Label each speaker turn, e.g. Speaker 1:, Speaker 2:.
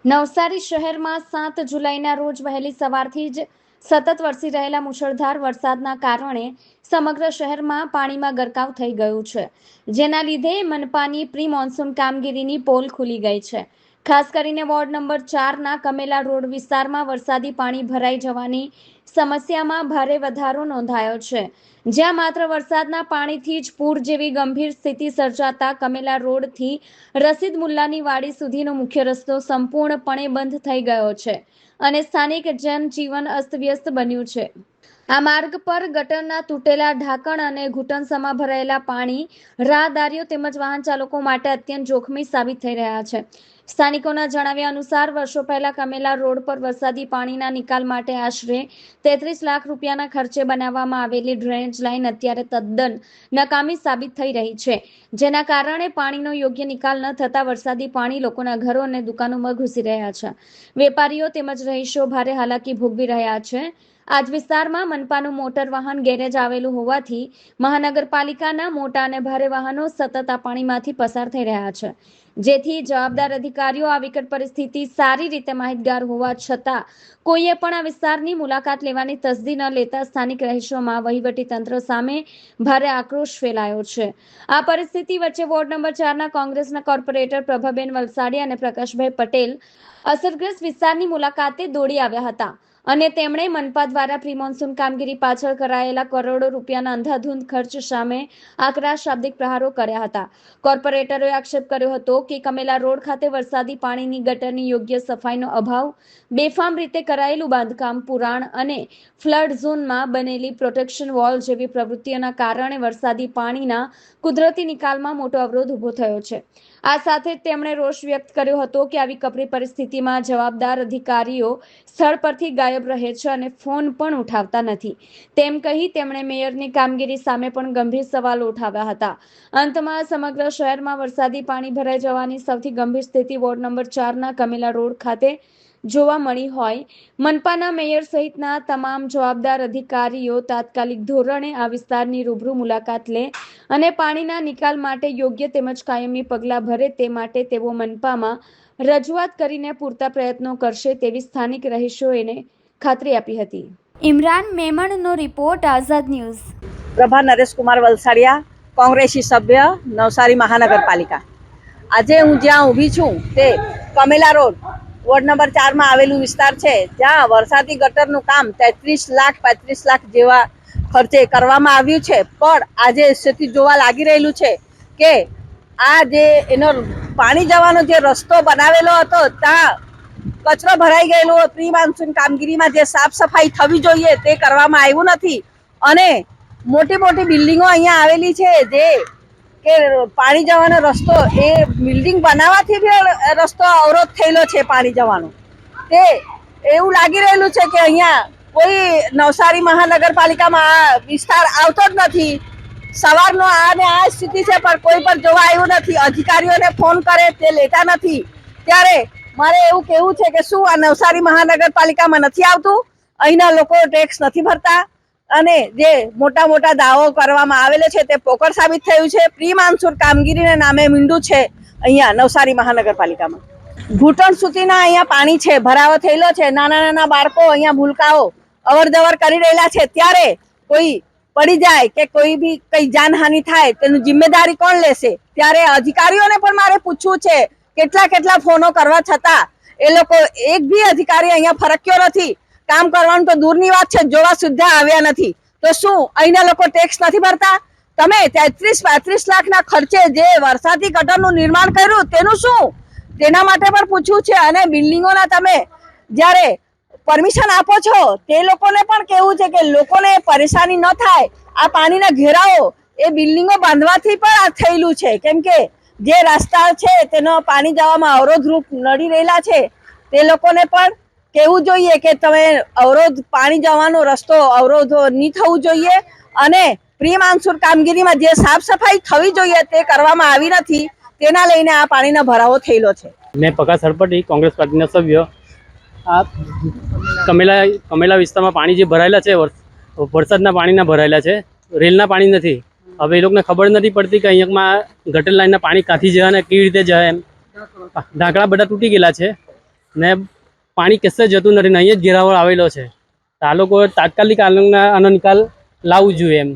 Speaker 1: નવસારી શહેરમાં 7 જુલાઈના રોજ વહેલી સવારથી જ સતત વરસી રહેલા મુશળધાર વરસાદના કારણે સમગ્ર શહેરમાં પાણીમાં ગરકાવ થઈ ગયું છે, જેના લીધે મનપાની પ્રી મોન્સૂન કામગીરીની પોલ ખુલી ગઈ છે. ખાસ કરીને વોર્ડ નંબર 4ના કમેલા રોડ વિસ્તારમાં વરસાદી પાણી ભરાઈ જવાની સમસ્યામાં ભારે વધારો નોંધાયો છે, જ્યાં માત્ર વરસાદના પાણીથી જ પૂર જેવી ગંભીર સ્થિતિ સર્જાતા કમેલા રોડથી રસીદ મુલ્લાની વાડી સુધીનો મુખ્ય રસ્તો સંપૂર્ણપણે બંધ થઈ ગયો છે અને સ્થાનિક જનજીવન અસ્તવ્યસ્ત બન્યું છે. આ માર્ગ પર ગટરના તૂટેલા ઢાંકણ અને ઘૂંટણસમાં ભરાયેલા પાણી રાહદારીઓ તેમજ વાહન ચાલકો માટે અત્યંત જોખમી સાબિત થઈ રહ્યા છે. સ્થાનિકોના જણાવ્યા અનુસાર વર્ષો પહેલા કમેલા રોડ પર વરસાદી પાણીના નિકાલ માટે આશરે 33 લાખ રૂપિયાના ખર્ચે બનાવવામાં આવેલી ડ્રેનેજ લાઇન અત્યારે તદ્દન નકામી સાબિત થઈ રહી છે, જેના કારણે પાણીનો યોગ્ય નિકાલ ન થતા વરસાદી પાણી લોકોના ઘરો અને દુકાનોમાં ઘૂસી રહ્યા છે. વેપારીઓ તેમજ રહીશો ભારે હાલાકી ભોગવી રહ્યા છે. આજ વિસ્તારમાં મનપાનું મોટર વાહન ગેરેજ આવેલું હોવાથી મહાનગરપાલિકાના મોટા અને ભારે વાહનો સતત આ પાણીમાંથી પસાર થઈ રહ્યા છે, જેથી જવાબદાર અધિકારીઓ આ વિકટ પરિસ્થિતિ સારી રીતે માહિતગાર હોવા છતાં કોઈએ પણ આ વિસ્તારની મુલાકાત લેવાની તસદી ન લેતા સ્થાનિક રહીશોમાં વહીવટી તંત્ર સામે ભારે આક્રોશ ફેલાયો છે. આ પરિસ્થિતિ વચ્ચે વોર્ડ નંબર 4ના કોંગ્રેસના કોર્પોરેટર પ્રભાબેન વલસાડી અને પ્રકાશભાઈ પટેલ અસરગ્રસ્ત વિસ્તારની મુલાકાતે દોડી આવ્યા હતા અને તેમણે મનપા દ્વારા પ્રી મોન્સૂન કામગીરી પાછળ કરાયેલા કરોડો રૂપિયાના અંધાધૂંધ ખર્ચ સામે આકરા શાબ્દિક પ્રહારો કર્યા હતા. કોર્પોરેટરોએ આક્ષેપ કર્યો હતો કે કમેલા રોડ ખાતે વરસાદી પાણીની ગટરની યોગ્ય સફાઈનો અભાવ, બેફામ રીતે કરાયેલું બાંધકામ, પુરાણ અને ફ્લડ ઝોનમાં બનેલી પ્રોટેક્શન વોલ જેવી પ્રવૃત્તિઓના કારણે વરસાદી પાણીના કુદરતી નિકાલમાં મોટો અવરોધ ઊભો થયો છે. આ સાથે જ તેમણે રોષ વ્યક્ત કર્યો હતો કે આવી કપરી પરિસ્થિતિમાં જવાબદાર અધિકારીઓ સ્થળ પરથી ગાયબ રહે છે અને ફોન પણ ઉઠાવતા નથી, તેમ કહી તેમણે મેયરની કામગીરી સામે પણ ગંભીર સવાલો ઉઠાવ્યા હતા. અંતમાં સમગ્ર શહેરમાં વરસાદી પાણી ભરાઈ જવાની સૌથી ગંભીર સ્થિતિ વોર્ડ નંબર 4ના કમેલા રોડ ખાતે જોવા મળી હોય મનપાના મેયર સહિતના તમામ જવાબદાર અધિકારીઓ તાત્કાલિક ધોરણે આ વિસ્તારની રૂબરૂ મુલાકાત લે અને પાણીના નિકાલ માટે યોગ્ય તેમજ કાયમી પગલાં ભરે તે માટે તેઓ મનપામાં રજૂઆત કરીને પૂરતા પ્રયત્નો કરશે તેવી સ્થાનિક રહીશોએ ખાતરી આપી હતી. ઇમરાન મેમણનો રિપોર્ટ, આઝાદ ન્યૂઝ.
Speaker 2: પ્રભા નરેશકુમાર વલસાડિયા, કોંગ્રેસી સભ્ય, નવસારી મહાનગરપાલિકા. આજે હું જ્યાં ઊભી છું તે કમેલા રોડ વોર્ડ નંબર 4માં આવેલું વિસ્તાર છે, જ્યાં વરસાદી ગટરનું કામ 35 લાખ જેવા ખર્ચે કરવામાં આવ્યું છે. પણ આજે સ્થિતિ જોવા લાગી રહેલું છે કે આ જે એનો પાણી જવાનો જે રસ્તો બનાવેલો હતો ત્યાં કચરો ભરાઈ ગયેલો. પ્રી મોન્સૂન કામગીરીમાં જે સાફ સફાઈ થવી જોઈએ તે કરવામાં આવ્યું નથી અને મોટી મોટી બિલ્ડિંગો અહીંયા આવેલી છે જે કે પાણી જવાનો રસ્તો એ બિલ્ડિંગ બનાવવાથી બી રસ્તો અવરોધ થયેલો છે. પાણી જવાનો તે એવું લાગી રહેલું છે કે અહીંયા કોઈ નવસારી મહાનગરપાલિકામાં આ વિસ્તાર આવતો જ નથી. સવારનો આ સ્થિતિ છે પણ કોઈ પણ જોવા આવ્યું નથી. અધિકારીઓને ફોન કરે તે લેતા નથી. ત્યારે મારે એવું કહેવું છે કે શું આ નવસારી મહાનગરપાલિકામાં નથી આવતું? અહીંના લોકો ટેક્સ નથી ભરતા અને જે મોટા મોટા દાવો કરવામાં આવેલો છે તે પોકળ સાબિત થયું છે. પ્રી મોન્સૂન કામગીરીના નામે મીંડું છે અહીંયા નવસારી મહાનગરપાલિકામાં. ઘૂંટણ સુધીના અહીંયા પાણી છે, ભરાવો થયેલો છે. નાના નાના બાળકો અહીંયા ભૂલકાઓ અવર જવર કરી રહેલા છે. ત્યારે કોઈ પડી જાય કે કોઈ બી કઈ જાનહાનિ થાય તેની જિમ્મેદારી કોણ લેશે? ત્યારે અધિકારીઓને પણ મારે પૂછવું છે. કેટલા ફોનો કરવા છતાં એ લોકો એક બી અધિકારી અહીંયા ફરક્યો નથી. કામ કરવાનું તો દૂરની વાત છે, જોવા સુદ્ધા આવ્યા નથી. તો શું અહીંના લોકો ટેક્સ નથી ભરતા? તમે 33 લાખના ખર્ચે જે વરસાદી ગટરનું નિર્માણ કર્યું તેનું શું? તેના માટે પણ પૂછવું છે. અને બિલ્ડિંગોના તમે જ્યારે પરમિશન આપો છો તે લોકોને પણ કહેવું છે કે લોકોને પરેશાની ન થાય. આ પાણીના ઘેરાઓ એ બિલ્ડિંગો બાંધવાથી પણ આ થયેલું છે, કેમ કે જે રસ્તા છે તેનો પાણી જવામાં અવરોધરૂપ નડી રહેલા છે. તે લોકોને પણ કહેવું જોઈએ કે તમે પાણી જવાનો રસ્તો અવરોધ નહીં થવું જોઈએ અને પ્રી મોન્સૂન કામગીરીમાં જે સાફ સફાઈ થવી જોઈએ તે કરવામાં આવી નથી. તેના લઈને આ પાણીનો ભરાવો થયેલો છે.
Speaker 3: મેં પ્રકાશ હરપટી, કોંગ્રેસ પાર્ટીના સભ્ય. આ કમેલા વિસ્તારમાં પાણી જે ભરાયેલા છે, વરસાદના પાણીના ભરાયેલા છે, રેલના પાણી નથી. હવે એ લોકોને ખબર નથી પડતી કે અહીંયામાં ગટર લાઈનના પાણી ક્યાંથી જાય અને કેવી રીતે જાય. એમ ઢાંકણા બધા તૂટી ગયેલા છે ને પાણી કશે જતું નથી ને અહીંયા જ ઘેરાવળ આવેલો છે. તો આ લોકો તાત્કાલિક આનો નિકાલ લાવવું જોઈએ એમ.